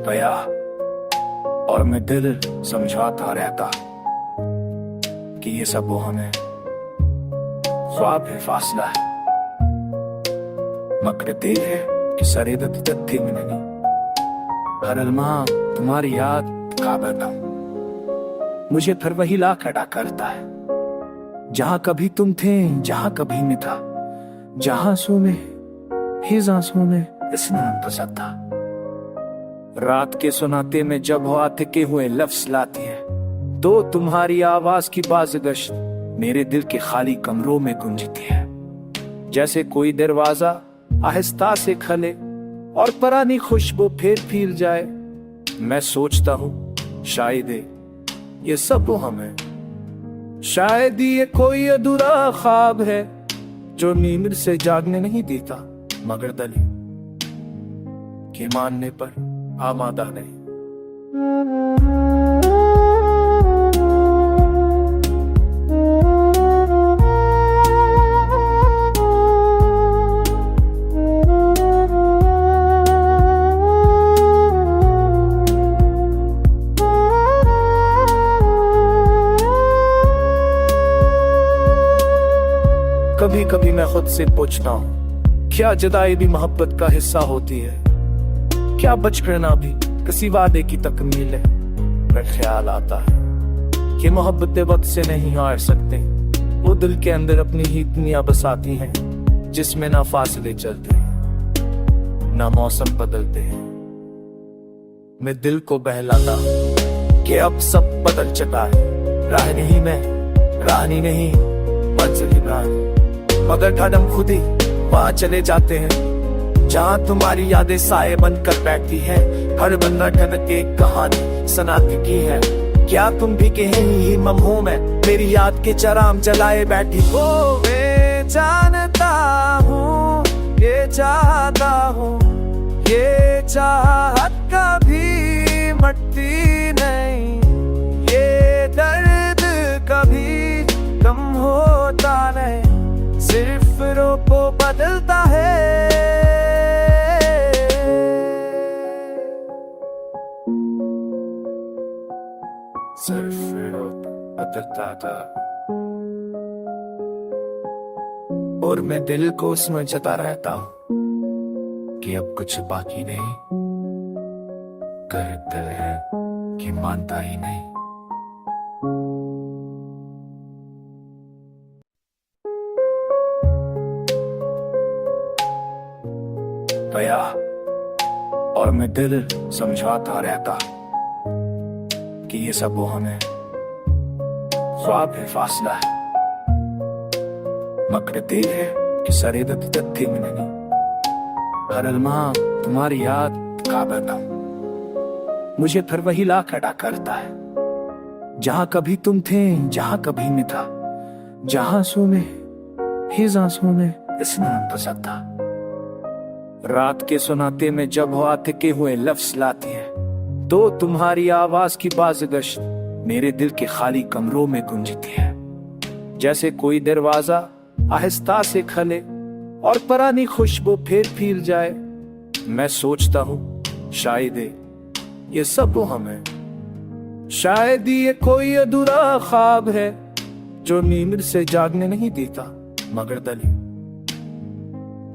गया और मैं दिल समझाता रहता कि ये सब वो हमें ख्वाब है, फासला है, मगर दिल है कि सरेदत तथ्य में नहीं। हर अलमा तुम्हारी याद का बता मुझे फिर वही ला खड़ा करता है, जहां कभी तुम थे, जहां कभी मैं था, जहां आंसू में हिज आंसू में इसने पसंद था। रात के सुनाते में जब हवा थके हुए लफ्ज लाती है, तो तुम्हारी आवाज की बाज़गश्त मेरे दिल के खाली कमरों में गूंजती है। जैसे कोई दरवाजा आहिस्ता से खले और पुरानी खुशबू फिर जाए। मैं सोचता हूँ शायद ये सब वो हमें, शायद ये कोई अधूरा ख्वाब है जो नींद से जागने नहीं देता, मगर दली के मानने पर आमादा नहीं। कभी कभी मैं खुद से पूछता हूँ, क्या जुदाई भी मोहब्बत का हिस्सा होती है? क्या बचपना भी किसी वादे की तकमील है? पर ख्याल आता है कि मोहब्बतें वक्त से नहीं हार सकते, वो दिल के अंदर अपनी ही दुनिया बसाती हैं, जिसमें ना फासले चलते हैं ना मौसम बदलते हैं। मैं दिल को बहलाता कि अब सब बदल चुका है, राह नहीं मैं, रानी नहीं मंजिल इब्राहिम, मगर कदम खुद ही वहां चले जाते हैं जहां तुम्हारी यादें साए बनकर बैठती है। हर बंदा कदर एक कहानी सुनाती की है, क्या तुम भी कहीं ही ममहों में मेरी याद के चराम जलाए बैठी हो? मैं जानता हूँ, ये चाहता हूँ, ये चाहत कभी मटती नहीं, ये दर्द कभी कम होता नहीं, सिर्फ रूपो बदलता है। सिर्फ रूप बदलता था और मैं दिल को समझता रहता हूँ कि अब कुछ बाकी नहीं, कर दिल है कि मानता ही नहीं। गया और मैं दिल समझाता रहता कि ये सब वो हमें ख्वाब है, फासला है, मगर दिल है कि सरेदत तथ्य में नहीं। हर अलमा तुम्हारी याद का बता मुझे फिर वही ला खड़ा करता है, जहां कभी तुम थे, जहां कभी मैं था, जहां आंसू में हिज आंसू में इसने पसंद था। रात के सुनाते में जब हवा थके हुए लफ्ज लाती है, तो तुम्हारी आवाज की बाज़गश्त मेरे दिल के खाली कमरों में गूंजती है। जैसे कोई दरवाजा आहिस्ता से खले और पुरानी खुशबू फिर जाए। मैं सोचता हूँ शायद ये सब वो हमें, शायद ये कोई अधूरा ख्वाब है जो नींद से जागने नहीं देता, मगर दली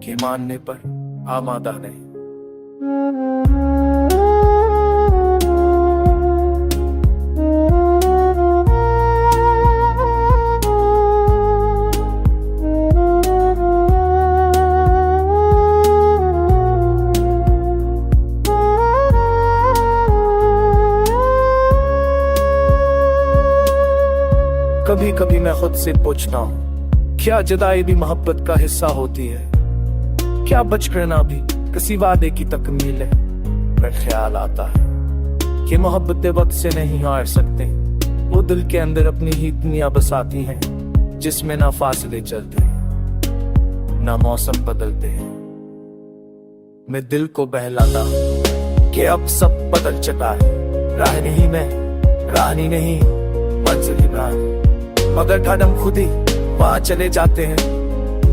के मानने पर आमादा नहीं। कभी कभी मैं खुद से पूछता हूँ, क्या जुदाई भी मोहब्बत का हिस्सा होती है? क्या बचपना भी किसी वादे की तकमील है? पर ख्याल आता है कि मोहब्बतें वक्त से नहीं हार सकते, वो दिल के अंदर अपनी ही दुनिया बसाती हैं, जिसमें ना फासले चलते हैं ना मौसम बदलते हैं। मैं दिल को बहलाता कि अब सब बदल चुका है, राह नहीं मैं, रानी नहीं मंजिल इब्राहिम, मगर कदम खुद ही वहां चले जाते हैं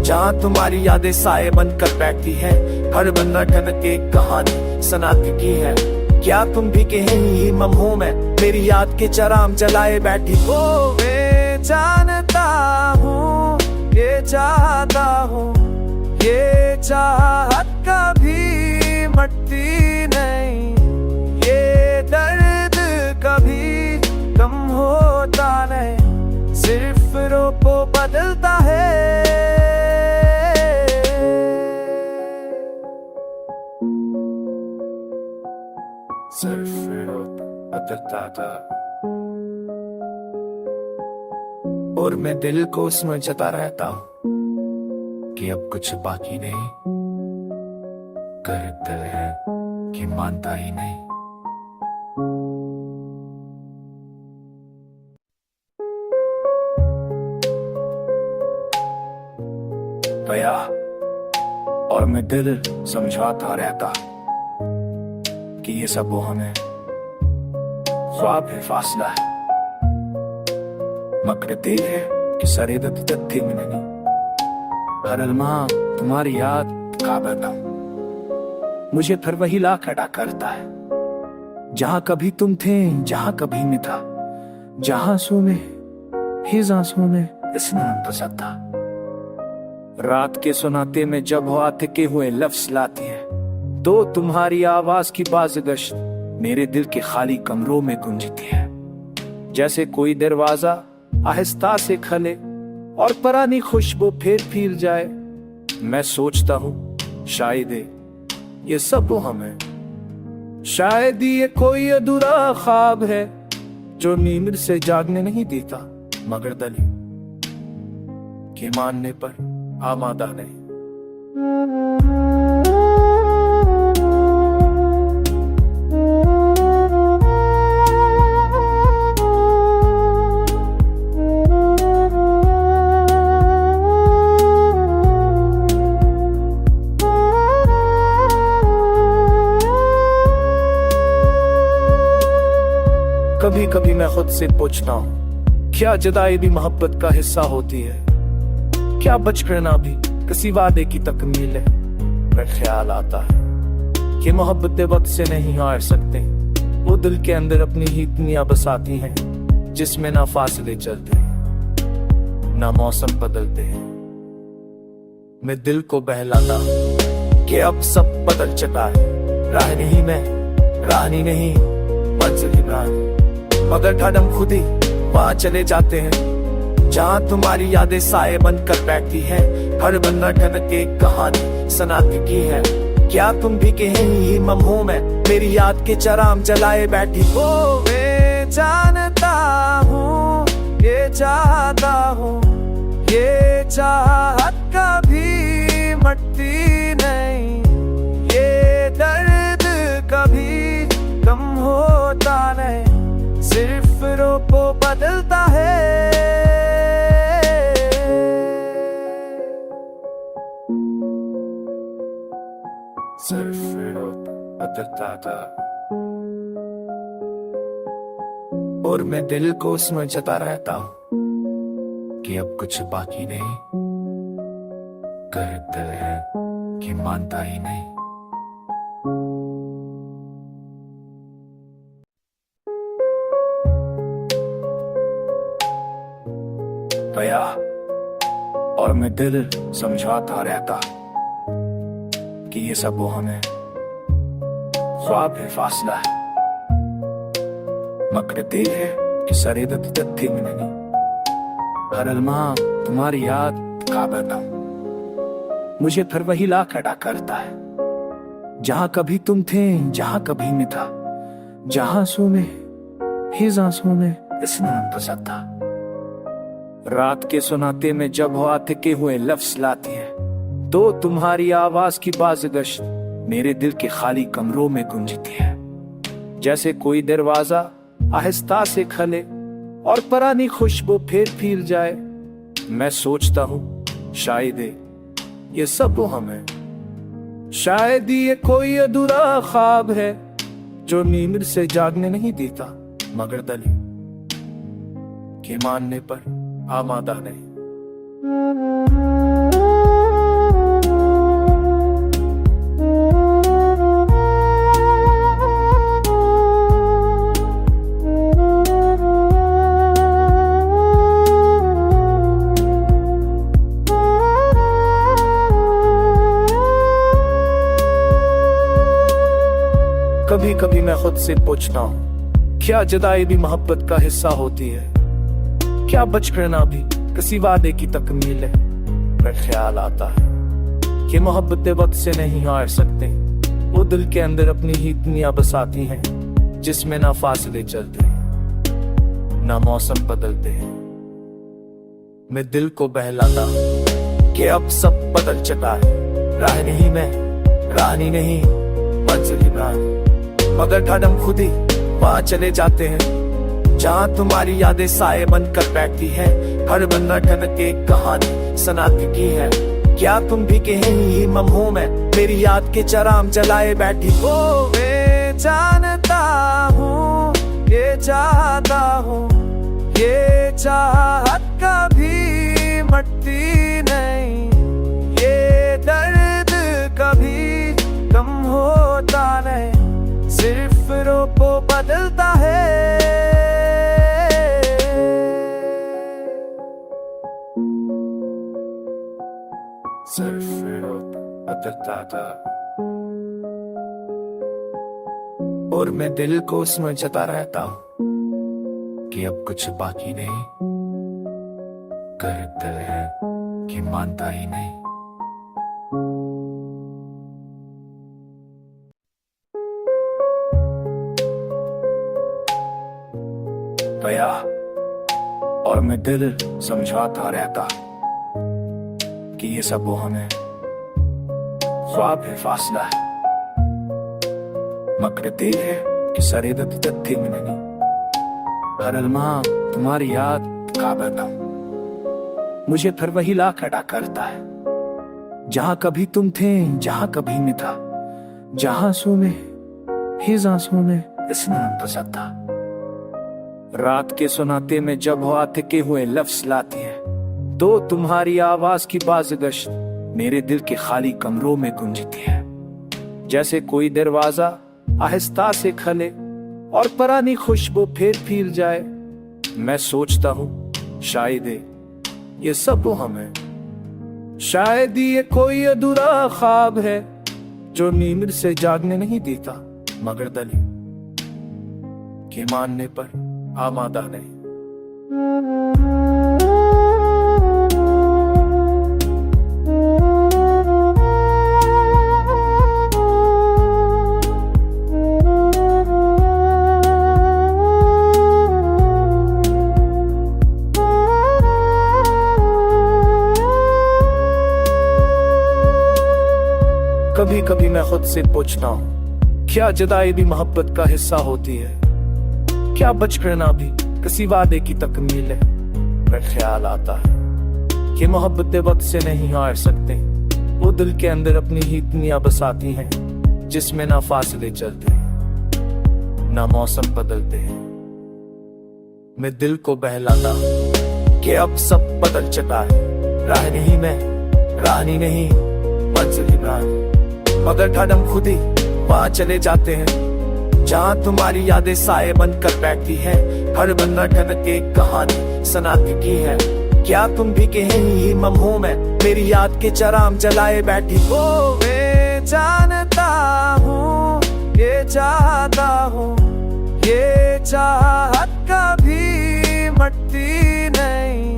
जहां तुम्हारी यादें साए बनकर बैठती है। हर बंदा कदर एक कहानी सुनाती की है, क्या तुम भी कहीं ममहों में मेरी याद के चराम जलाए बैठी हो? मैं जानता हूँ, ये चाहता हूँ, ये चाहत कभी मटती नहीं, ये दर्द कभी कम होता नहीं, सिर्फ रूप बदलता है। सिर्फ रूप बदलता था और मैं दिल को समझता रहता हूँ कि अब कुछ बाकी नहीं, कर दिल है कि मानता ही नहीं। गया और मैं दिल समझाता रहता कि ये सब वो हमें ख्वाब है, फासला है, मगर दिल है कि सरेदत तथ्य में नहीं। हर अलमा तुम्हारी याद का बता मुझे फिर वही ला खड़ा करता है, जहां कभी तुम थे, जहां कभी मैं था, जहां आंसू में हिज आंसू में इसमें पसंद था। रात के सुनाते में जब हो आते के हुए लफ्ज लाती है, तो तुम्हारी आवाज की बाज़गश्त मेरे दिल के खाली कमरों में गूंजती है। जैसे कोई दरवाजा आहिस्ता से खले और पुरानी खुशबू फिर जाए। मैं सोचता हूँ शायद ये सब वो हमें, शायद ये कोई अधूरा ख्वाब है जो नींद से जागने नहीं देता, मगर दली के मानने पर आमादा नहीं। कभी कभी मैं खुद से पूछता हूँ, क्या जुदाई भी मोहब्बत का हिस्सा होती है? क्या बच करना भी किसी वादे की तकमील है? पर ख्याल आता है कि मोहब्बत वक्त से नहीं हार सकते, वो दिल के अंदर अपनी ही दुनिया बसाती हैं, जिसमें ना फासले चलते हैं ना मौसम बदलते हैं। मैं दिल को बहलाता कि अब सब बदल चुका है, रानी नहीं मंजिल ही, मगर कदम खुद ही वहां चले जाते हैं जहां तुम्हारी यादें साए बनकर बैठती हैं। हर बंदा ठनक के कहानी सुनाती की है। क्या तुम भी कहीं ममहों में मेरी याद के चराम जलाए बैठी हो? मैं जानता हूँ, ये चाहता हूँ, ये चाहत कभी मटती नहीं, ये दर्द कभी कम होता नहीं, सिर्फ रूप बदलता है। सिर्फ रूप बदलता था और मैं दिल को समझता रहता हूँ कि अब कुछ बाकी नहीं, कर दिल है कि मानता ही नहीं। गया और मैं दिल समझाता रहता कि ये सब वो हमें ख्वाब है, फासला है, मगर दिल है कि सरेदत तथ्य में नहीं। हर अलमा तुम्हारी याद का बता मुझे फिर वही ला खड़ा करता है, जहां कभी तुम थे, जहां कभी मैं था, जहां आंसू में हिज आंसू में इसमें पसंद था। रात के सुनाते में जब हो आते के हुए लफ्ज लाती है, तो तुम्हारी आवाज की बाज़गश्त मेरे दिल के खाली कमरों में गूंजती है। जैसे कोई दरवाजा आहिस्ता से खले और पुरानी खुशबू फिर जाए। मैं सोचता हूँ शायद ये सब वो हमें, शायद ये कोई अधूरा ख्वाब है जो नींद से जागने नहीं देता, मगर दली के मानने पर आमादा नहीं। कभी कभी मैं खुद से पूछता हूँ, क्या जुदाई भी मोहब्बत का हिस्सा होती है? क्या बच करना भी किसी वादे की तकमील है? पर ख्याल आता है कि मोहब्बतें वक्त से नहीं हार सकते। वो दिल के अंदर अपनी ही दुनिया बसाती हैं, जिसमें ना फासले चलते हैं ना मौसम बदलते हैं। मैं दिल को बहलाता कि अब सब बदल चुका है। राह नहीं मैं, रानी नहीं, मंजिल इमरान, मगर कदम खुद ही वहां चले जाते हैं जहां तुम्हारी यादें साए बनकर बैठती है। हर बंदा ठनक एक कहानी सुनाती की है। क्या तुम भी कहीं ही लम्हों में मेरी याद के चराम जलाए बैठी हो? मैं जानता हूँ, ये चाहता हूँ, ये चाहत कभी मटती नहीं, ये दर्द कभी कम होता नहीं, सिर्फ रूप बदलता है। सिर्फ रूप बदलता था और मैं दिल को समझता रहता हूँ कि अब कुछ बाकी नहीं, करते है कि मानता ही नहीं। गया और मैं दिल समझाता रहता कि ये सब वो हमें ख्वाब है, फासला है, मगर दिल है कि सरे दत्ती में नहीं। हर अलमा तुम्हारी याद का बता मुझे फिर वही ला खड़ा करता है, जहां कभी तुम थे, जहां कभी मैं था, जहां आंसू में हिज आंसू में इसने पसंद था। रात के सुनाते में जब हवा थके हुए लफ्ज लाती है, तो तुम्हारी आवाज की बाज़गश मेरे दिल के खाली कमरों में गूंजती है। जैसे कोई दरवाजा आहिस्ता से खले और पुरानी खुशबू फिर जाए। मैं सोचता हूँ शायद ये सब वो हमें, शायद ये कोई अधूरा ख्वाब है जो नींद से जागने नहीं देता, मगर दली के मानने पर आमादा नहीं। कभी कभी मैं खुद से पूछता हूँ, क्या जुदाई भी मोहब्बत का हिस्सा होती है? क्या बच करना भी किसी वादे की तकमील है? पर ख्याल आता है कि मोहब्बतें वक्त से नहीं हार सकते। वो दिल के अंदर अपनी ही दुनिया बसाती हैं, जिसमें ना फासले चलते हैं ना मौसम बदलते हैं। मैं दिल को बहलाता कि अब सब बदल चुका है। राह नहीं मैं, रानी नहीं, मंजिल इमरान, मगर कदम खुद ही वहां चले जाते हैं जहां तुम्हारी यादें साए बनकर बैठती है। हर बंदा ठनक एक कहानी सुनाती की है। क्या तुम भी कहीं ही लम्हों में मेरी याद के चराम जलाए बैठी हो? मैं जानता हूँ, ये चाहता हूँ, ये चाहत कभी मटती नहीं,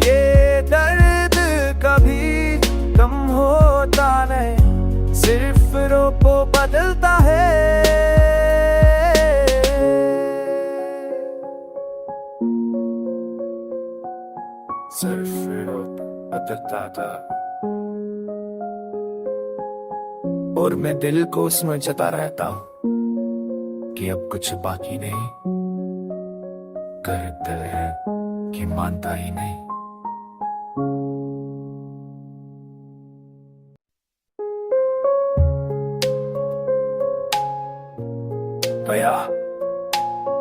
ये दर्द कभी कम होता नहीं, सिर्फ रूप बदलता है। सिर्फ रूप बदलता था और मैं दिल को समझता रहता हूँ कि अब कुछ बाकी नहीं, करते है कि मानता ही नहीं। गया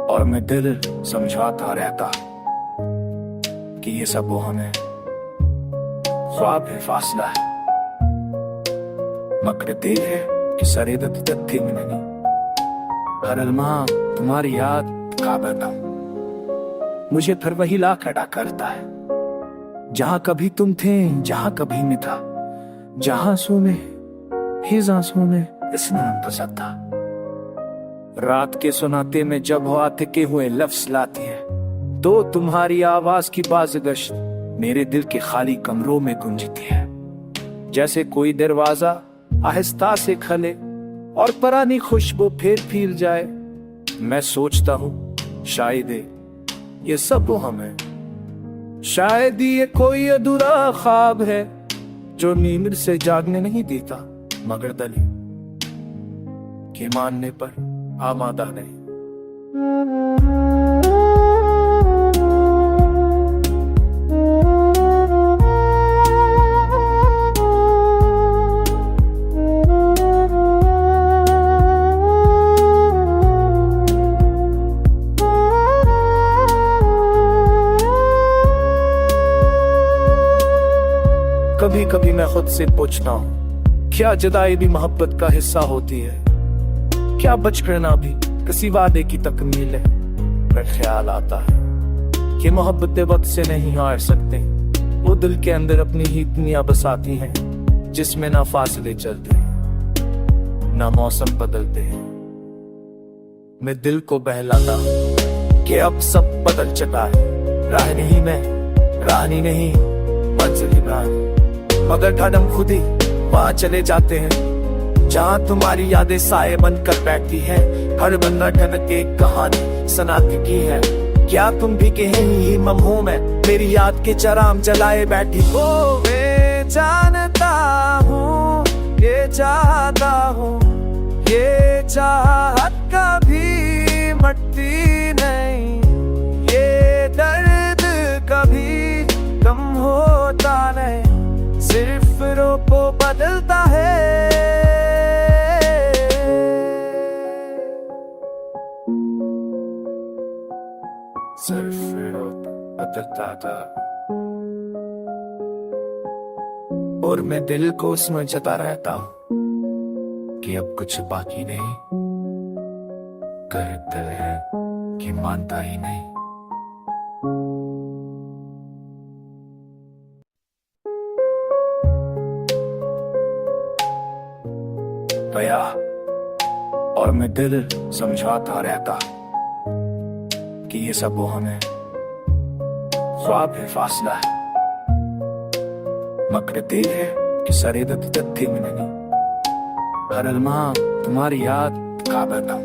और मैं दिल समझाता रहता कि ये सब वो हमें ख्वाब है, फासला है, मगर दिल है कि सरे दत्ती में नहीं। हर अलमा तुम्हारी याद का बता मुझे फिर वही ला खड़ा करता है, जहां कभी तुम थे, जहां कभी मैं था, जहां आंसू में हिज आंसू में इसने पसंद था। रात के सुनाते में जब हो अटके हुए लफ्ज लाती है, तो तुम्हारी आवाज की बाज़गश्त मेरे दिल के खाली कमरों में गूंजती है। जैसे कोई दरवाजा आहिस्ता से खले और पुरानी खुशबू फिर जाए। मैं सोचता हूँ शायद ये सब हमें, शायद ये कोई अधूरा ख्वाब है जो नींद से जागने नहीं देता, मगर दली के मानने पर आमादा नहीं। कभी कभी मैं खुद से पूछता हूँ, क्या जुदाई भी मोहब्बत का हिस्सा होती है? क्या बच करना भी किसी वादे की तकमील है? पर ख्याल आता है कि मोहब्बतें वक्त से नहीं हार सकते, वो दिल के अंदर अपनी ही दुनिया बसाती हैं, जिसमें ना फासले चलते हैं ना मौसम बदलते हैं। मैं दिल को बहलाता हूँ कि अब सब बदल चुका है, राह नहीं मैं, रानी नहीं मंजिल इमरान, मगर कदम खुद ही वहां चले जाते हैं जहां तुम्हारी यादें साए बनकर बैठती है। हर बंदा ठनक एक कहानी सुनाती की है। क्या तुम भी कहीं ममहों में मेरी याद के चराम जलाए बैठी हो? मैं जानता हूँ, ये चाहता हूँ, ये चाहत कभी मटती नहीं, ये दर्द कभी कम होता नहीं, सिर्फ रूप बदलता है। सिर्फ रूप बदलता था और मैं दिल को समझता रहता हूँ कि अब कुछ बाकी नहीं, करता है कि मानता ही नहीं। गया और मैं दिल समझाता रहता कि ये सब वो हमें ख्वाब है, फासला है, मगर दिल है कि सरेदत तथ्य में नहीं। हर अलमा तुम्हारी याद का बता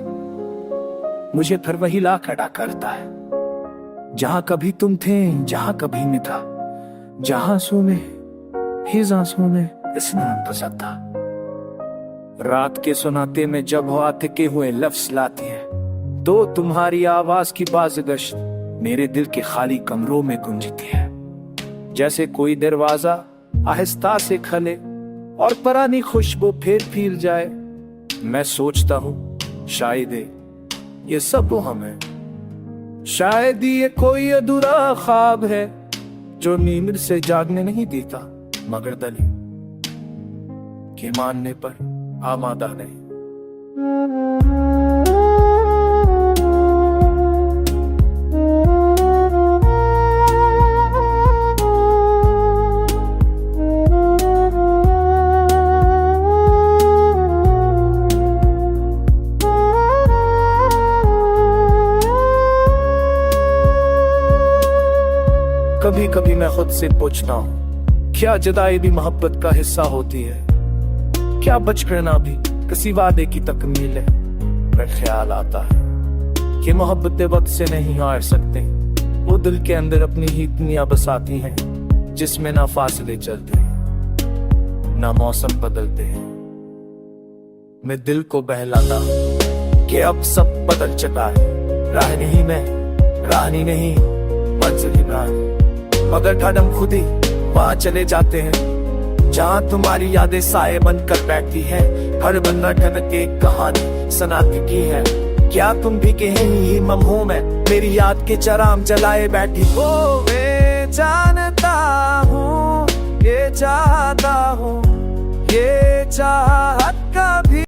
मुझे फिर वही ला खड़ा करता है, जहां कभी तुम थे, जहां कभी मैं था, जहां आंसू में हिज आंसू में स्नान पसंद था। रात के सुनाते में जब हो अटके हुए लफ्ज लाती है, तो तुम्हारी आवाज की बाज़गश्त मेरे दिल के खाली कमरों में गूंजती है। जैसे कोई दरवाजा आहिस्ता से खले और पुरानी खुशबू फिर जाए। मैं सोचता हूँ शायद ये सब हमें, शायद ये कोई अधूरा ख्वाब है जो नींद से जागने नहीं देता, मगर दली के मानने पर आमादा नहीं। कभी कभी मैं खुद से पूछता हूँ, क्या जुदाई भी मोहब्बत का हिस्सा होती है? क्या बच करना भी किसी वादे की तकमील है? पर ख्याल आता है कि मोहब्बतें वक्त से नहीं हार सकते, वो दिल के अंदर अपनी ही दुनिया बसाती हैं, जिसमें ना फासले चलते हैं ना मौसम बदलते हैं। मैं दिल को बहलाता हूँ कि अब सब बदल चुका है, राह नहीं मैं, रानी नहीं मंजिल इमरान, मगर कदम खुद ही वहां चले जाते हैं जहां तुम्हारी यादें साए बनकर बैठती है। हर बंदा ठनक एक कहानी सुनाती की है। क्या तुम भी कहीं ममहों में मेरी याद के चराम जलाए बैठी हो? मैं जानता हूँ, ये चाहता हूँ, ये चाह